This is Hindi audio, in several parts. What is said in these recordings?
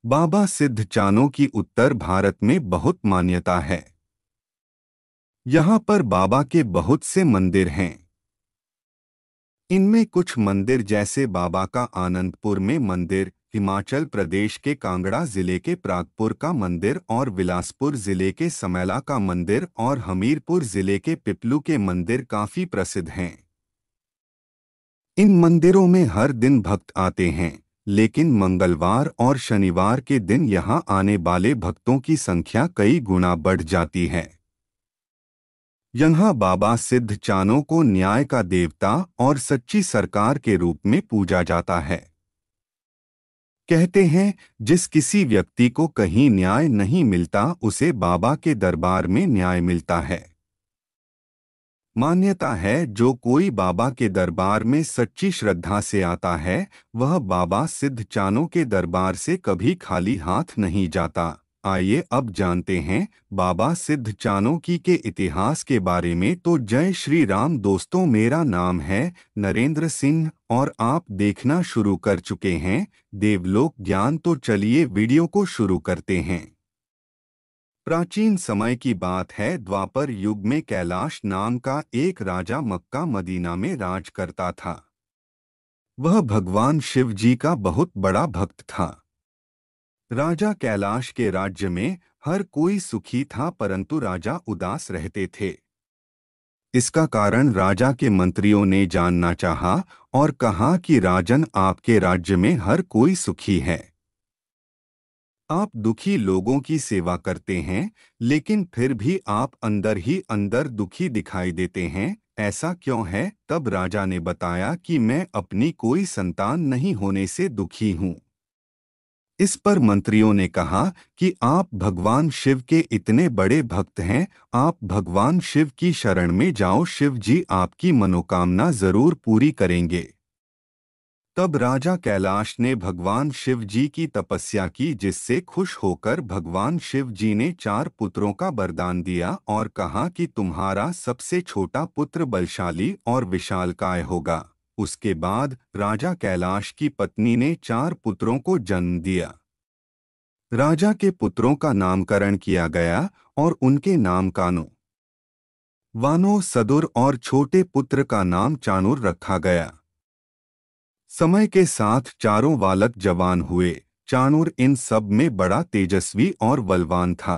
बाबा सिद्ध चानों की उत्तर भारत में बहुत मान्यता है। यहाँ पर बाबा के बहुत से मंदिर हैं। इनमें कुछ मंदिर जैसे बाबा का आनंदपुर में मंदिर, हिमाचल प्रदेश के कांगड़ा जिले के प्रागपुर का मंदिर और बिलासपुर जिले के समैला का मंदिर और हमीरपुर जिले के पिपलू के मंदिर काफी प्रसिद्ध हैं। इन मंदिरों में हर दिन भक्त आते हैं, लेकिन मंगलवार और शनिवार के दिन यहां आने वाले भक्तों की संख्या कई गुना बढ़ जाती है। यहाँ बाबा सिद्ध चानों को न्याय का देवता और सच्ची सरकार के रूप में पूजा जाता है। कहते हैं, जिस किसी व्यक्ति को कहीं न्याय नहीं मिलता उसे बाबा के दरबार में न्याय मिलता है। मान्यता है, जो कोई बाबा के दरबार में सच्ची श्रद्धा से आता है, वह बाबा सिद्ध चानों के दरबार से कभी खाली हाथ नहीं जाता। आइए अब जानते हैं बाबा सिद्ध चानों के इतिहास के बारे में। तो जय श्री राम दोस्तों, मेरा नाम है नरेंद्र सिंह और आप देखना शुरू कर चुके हैं देवलोक ज्ञान। तो चलिए वीडियो को शुरू करते हैं। प्राचीन समय की बात है, द्वापर युग में कैलाश नाम का एक राजा मक्का मदीना में राज करता था। वह भगवान शिव जी का बहुत बड़ा भक्त था। राजा कैलाश के राज्य में हर कोई सुखी था, परंतु राजा उदास रहते थे। इसका कारण राजा के मंत्रियों ने जानना चाहा और कहा कि राजन, आपके राज्य में हर कोई सुखी है, आप दुखी लोगों की सेवा करते हैं, लेकिन फिर भी आप अंदर ही अंदर दुखी दिखाई देते हैं, ऐसा क्यों है? तब राजा ने बताया कि मैं अपनी कोई संतान नहीं होने से दुखी हूँ। इस पर मंत्रियों ने कहा कि आप भगवान शिव के इतने बड़े भक्त हैं, आप भगवान शिव की शरण में जाओ, शिव जी आपकी मनोकामना जरूर पूरी करेंगे। तब राजा कैलाश ने भगवान शिव जी की तपस्या की, जिससे खुश होकर भगवान शिव जी ने 4 पुत्रों का वरदान दिया और कहा कि तुम्हारा सबसे छोटा पुत्र बलशाली और विशालकाय होगा। उसके बाद राजा कैलाश की पत्नी ने 4 पुत्रों को जन्म दिया। राजा के पुत्रों का नामकरण किया गया और उनके नाम कानो, वानो, सदुर और छोटे पुत्र का नाम चाणूर रखा गया। समय के साथ चारों बालक जवान हुए। चाणूर इन सब में बड़ा तेजस्वी और बलवान था।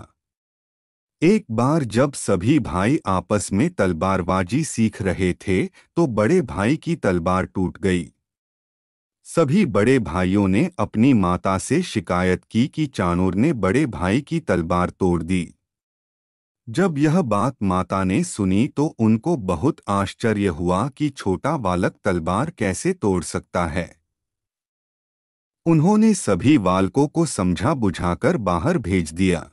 एक बार जब सभी भाई आपस में तलवारबाजी सीख रहे थे, तो बड़े भाई की तलवार टूट गई। सभी बड़े भाइयों ने अपनी माता से शिकायत की कि चाणूर ने बड़े भाई की तलवार तोड़ दी। जब यह बात माता ने सुनी तो उनको बहुत आश्चर्य हुआ कि छोटा बालक तलवार कैसे तोड़ सकता है। उन्होंने सभी बालकों को समझा बुझाकर बाहर भेज दिया।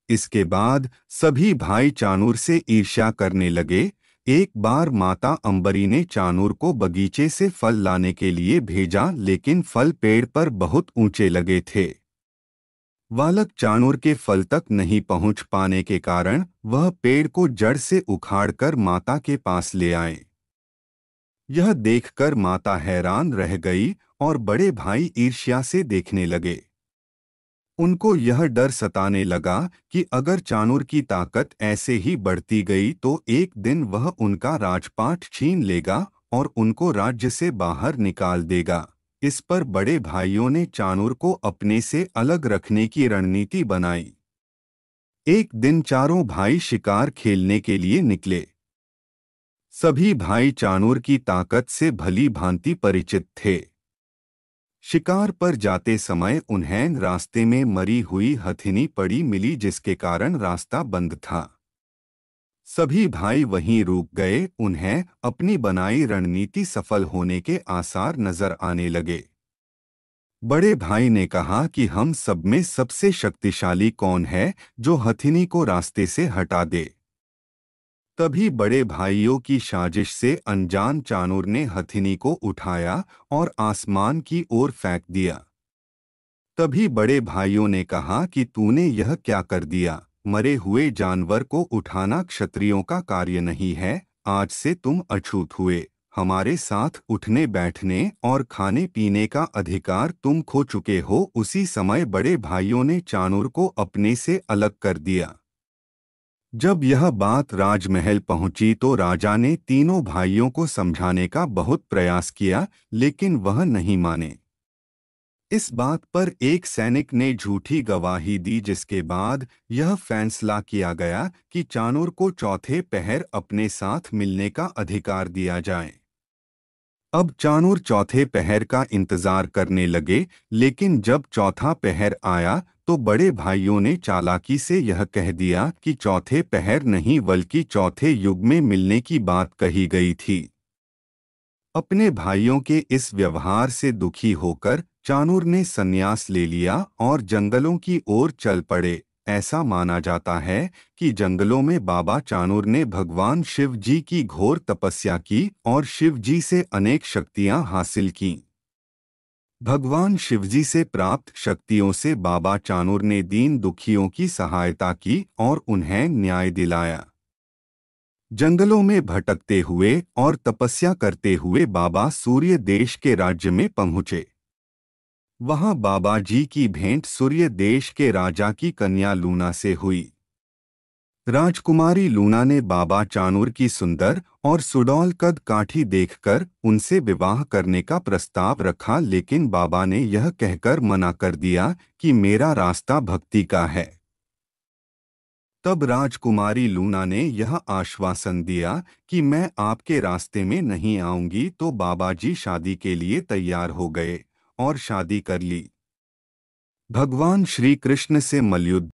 इसके बाद सभी भाई चाणूर से ईर्ष्या करने लगे। एक बार माता अंबरी ने चाणूर को बगीचे से फल लाने के लिए भेजा, लेकिन फल पेड़ पर बहुत ऊंचे लगे थे। बालक चाणूर के फल तक नहीं पहुंच पाने के कारण वह पेड़ को जड़ से उखाड़कर माता के पास ले आए। यह देखकर माता हैरान रह गई और बड़े भाई ईर्ष्या से देखने लगे। उनको यह डर सताने लगा कि अगर चाणूर की ताकत ऐसे ही बढ़ती गई तो एक दिन वह उनका राजपाट छीन लेगा और उनको राज्य से बाहर निकाल देगा। इस पर बड़े भाइयों ने चाणूर को अपने से अलग रखने की रणनीति बनाई। एक दिन चारों भाई शिकार खेलने के लिए निकले। सभी भाई चाणूर की ताकत से भली भांति परिचित थे। शिकार पर जाते समय उन्हें रास्ते में मरी हुई हथिनी पड़ी मिली, जिसके कारण रास्ता बंद था। सभी भाई वहीं रुक गए। उन्हें अपनी बनाई रणनीति सफल होने के आसार नजर आने लगे। बड़े भाई ने कहा कि हम सब में सबसे शक्तिशाली कौन है जो हथिनी को रास्ते से हटा दे। तभी बड़े भाइयों की साजिश से अनजान चाणूर ने हथिनी को उठाया और आसमान की ओर फेंक दिया। तभी बड़े भाइयों ने कहा कि तूने यह क्या कर दिया? मरे हुए जानवर को उठाना क्षत्रियों का कार्य नहीं है। आज से तुम अछूत हुए। हमारे साथ उठने बैठने और खाने पीने का अधिकार तुम खो चुके हो। उसी समय बड़े भाइयों ने चाणूर को अपने से अलग कर दिया। जब यह बात राजमहल पहुंची तो राजा ने तीनों भाइयों को समझाने का बहुत प्रयास किया, लेकिन वह नहीं माने। इस बात पर एक सैनिक ने झूठी गवाही दी, जिसके बाद यह फैसला किया गया कि चाणूर को चौथे पहर अपने साथ मिलने का अधिकार दिया जाए। अब चाणूर चौथे पहर का इंतजार करने लगे, लेकिन जब चौथा पहर आया तो बड़े भाइयों ने चालाकी से यह कह दिया कि चौथे पहर नहीं बल्कि चौथे युग में मिलने की बात कही गई थी। अपने भाइयों के इस व्यवहार से दुखी होकर चाणूर ने संन्यास ले लिया और जंगलों की ओर चल पड़े। ऐसा माना जाता है कि जंगलों में बाबा चाणूर ने भगवान शिव जी की घोर तपस्या की और शिव जी से अनेक शक्तियां हासिल की। भगवान शिवजी से प्राप्त शक्तियों से बाबा चाणूर ने दीन दुखियों की सहायता की और उन्हें न्याय दिलाया। जंगलों में भटकते हुए और तपस्या करते हुए बाबा सूर्य देश के राज्य में पहुंचे। वहां बाबा जी की भेंट सूर्य देश के राजा की कन्या लूना से हुई। राजकुमारी लूना ने बाबा चाणूर की सुंदर और सुडौल कद काठी देखकर उनसे विवाह करने का प्रस्ताव रखा, लेकिन बाबा ने यह कहकर मना कर दिया कि मेरा रास्ता भक्ति का है। तब राजकुमारी लूना ने यह आश्वासन दिया कि मैं आपके रास्ते में नहीं आऊंगी, तो बाबा जी शादी के लिए तैयार हो गए और शादी कर ली। भगवान श्री कृष्ण से मल्लयुद्ध।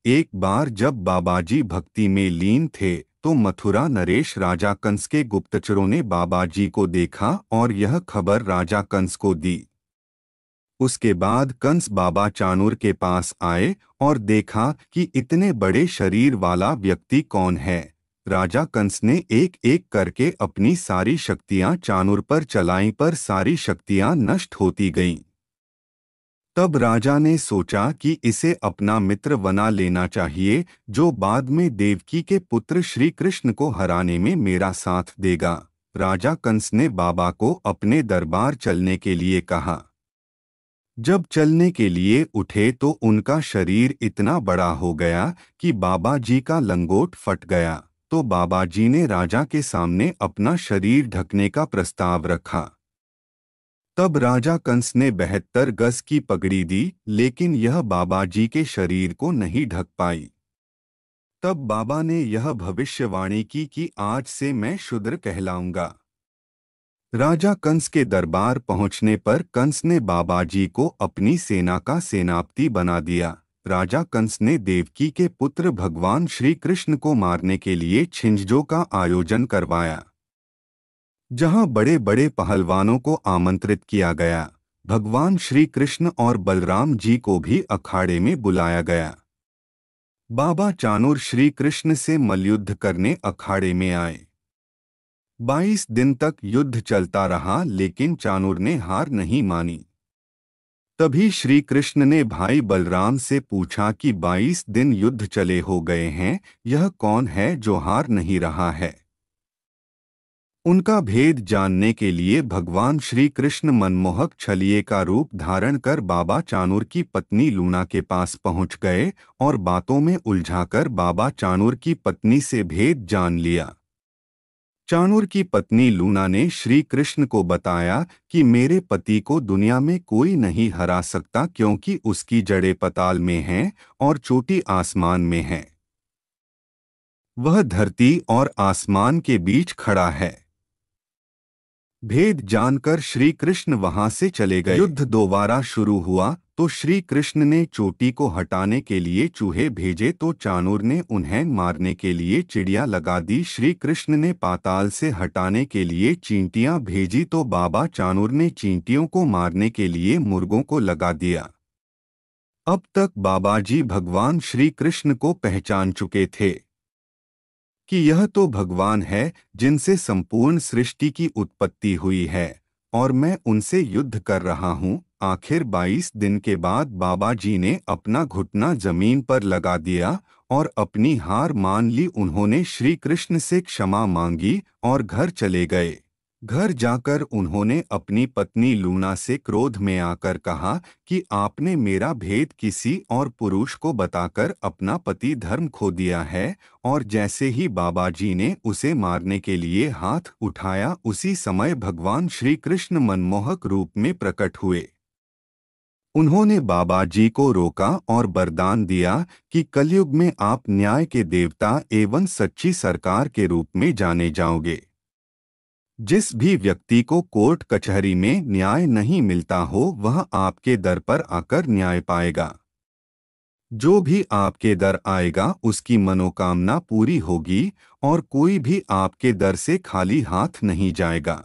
एक बार जब बाबाजी भक्ति में लीन थे तो मथुरा नरेश राजा कंस के गुप्तचरों ने बाबाजी को देखा और यह खबर राजा कंस को दी। उसके बाद कंस बाबा चाणूर के पास आए और देखा कि इतने बड़े शरीर वाला व्यक्ति कौन है। राजा कंस ने एक एक करके अपनी सारी शक्तियां चाणूर पर चलाईं, पर सारी शक्तियां नष्ट होती गईं। तब राजा ने सोचा कि इसे अपना मित्र बना लेना चाहिए, जो बाद में देवकी के पुत्र श्री कृष्ण को हराने में मेरा साथ देगा। राजा कंस ने बाबा को अपने दरबार चलने के लिए कहा। जब चलने के लिए उठे तो उनका शरीर इतना बड़ा हो गया कि बाबा जी का लंगोट फट गया। तो बाबा जी ने राजा के सामने अपना शरीर ढकने का प्रस्ताव रखा। तब राजा कंस ने 72 गज की पगड़ी दी, लेकिन यह बाबा जी के शरीर को नहीं ढक पाई। तब बाबा ने यह भविष्यवाणी की कि आज से मैं शूद्र कहलाऊंगा। राजा कंस के दरबार पहुंचने पर कंस ने बाबा जी को अपनी सेना का सेनापति बना दिया। राजा कंस ने देवकी के पुत्र भगवान श्री कृष्ण को मारने के लिए छिंझों का आयोजन करवाया, जहां बड़े बड़े पहलवानों को आमंत्रित किया गया। भगवान श्री कृष्ण और बलराम जी को भी अखाड़े में बुलाया गया। बाबा चाणूर श्री कृष्ण से मल्लयुद्ध करने अखाड़े में आए। 22 दिन तक युद्ध चलता रहा, लेकिन चाणूर ने हार नहीं मानी। तभी श्री कृष्ण ने भाई बलराम से पूछा कि 22 दिन युद्ध चले हो गए हैं, यह कौन है जो हार नहीं रहा है। उनका भेद जानने के लिए भगवान श्री कृष्ण मनमोहक छलिए का रूप धारण कर बाबा चाणूर की पत्नी लूना के पास पहुंच गए और बातों में उलझाकर बाबा चाणूर की पत्नी से भेद जान लिया। चाणूर की पत्नी लूना ने श्री कृष्ण को बताया कि मेरे पति को दुनिया में कोई नहीं हरा सकता, क्योंकि उसकी जड़ें पाताल में हैं और चोटी आसमान में है। वह धरती और आसमान के बीच खड़ा है। भेद जानकर श्री कृष्ण वहां से चले गए। युद्ध दोबारा शुरू हुआ तो श्री कृष्ण ने चोटी को हटाने के लिए चूहे भेजे, तो चाणूर ने उन्हें मारने के लिए चिड़िया लगा दी। श्री कृष्ण ने पाताल से हटाने के लिए चींटियां भेजी, तो बाबा चाणूर ने चींटियों को मारने के लिए मुर्गों को लगा दिया। अब तक बाबा जी भगवान श्री कृष्ण को पहचान चुके थे कि यह तो भगवान है जिनसे संपूर्ण सृष्टि की उत्पत्ति हुई है और मैं उनसे युद्ध कर रहा हूँ। आखिर 22 दिन के बाद बाबा जी ने अपना घुटना जमीन पर लगा दिया और अपनी हार मान ली। उन्होंने श्री कृष्ण से क्षमा मांगी और घर चले गए। घर जाकर उन्होंने अपनी पत्नी लूना से क्रोध में आकर कहा कि आपने मेरा भेद किसी और पुरुष को बताकर अपना पति धर्म खो दिया है। और जैसे ही बाबा जी ने उसे मारने के लिए हाथ उठाया, उसी समय भगवान श्री कृष्ण मनमोहक रूप में प्रकट हुए। उन्होंने बाबा जी को रोका और वरदान दिया कि कलयुग में आप न्याय के देवता एवं सच्ची सरकार के रूप में जाने जाओगे। जिस भी व्यक्ति को कोर्ट कचहरी में न्याय नहीं मिलता हो, वह आपके दर पर आकर न्याय पाएगा। जो भी आपके दर आएगा उसकी मनोकामना पूरी होगी और कोई भी आपके दर से खाली हाथ नहीं जाएगा।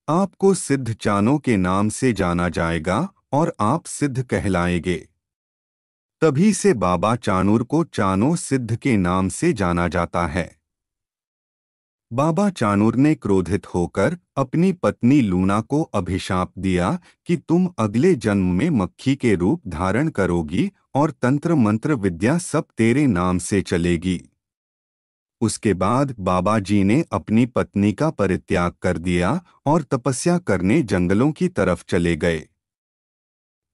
आपको सिद्ध चानों के नाम से जाना जाएगा और आप सिद्ध कहलाएंगे। तभी से बाबा चाणूर को चानो सिद्ध के नाम से जाना जाता है। बाबा चाणूर ने क्रोधित होकर अपनी पत्नी लूना को अभिशाप दिया कि तुम अगले जन्म में मक्खी के रूप धारण करोगी और तंत्र मंत्र विद्या सब तेरे नाम से चलेगी। उसके बाद बाबा जी ने अपनी पत्नी का परित्याग कर दिया और तपस्या करने जंगलों की तरफ चले गए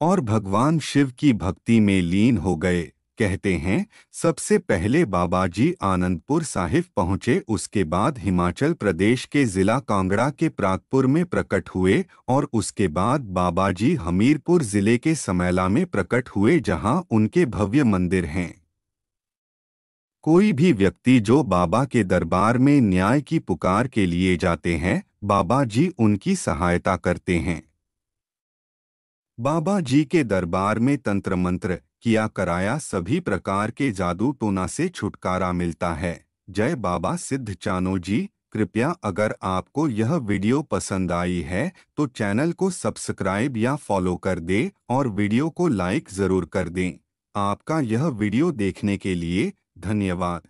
और भगवान शिव की भक्ति में लीन हो गए। कहते हैं सबसे पहले बाबा जी आनंदपुर साहिब पहुँचे, उसके बाद हिमाचल प्रदेश के जिला कांगड़ा के प्रागपुर में प्रकट हुए और उसके बाद बाबा जी हमीरपुर जिले के समैला में प्रकट हुए, जहां उनके भव्य मंदिर हैं। कोई भी व्यक्ति जो बाबा के दरबार में न्याय की पुकार के लिए जाते हैं, बाबा जी उनकी सहायता करते हैं। बाबा जी के दरबार में तंत्र मंत्र किया कराया सभी प्रकार के जादू टोना से छुटकारा मिलता है। जय बाबा सिद्ध चानो जी। कृपया अगर आपको यह वीडियो पसंद आई है तो चैनल को सब्सक्राइब या फॉलो कर दें और वीडियो को लाइक ज़रूर कर दें। आपका यह वीडियो देखने के लिए धन्यवाद।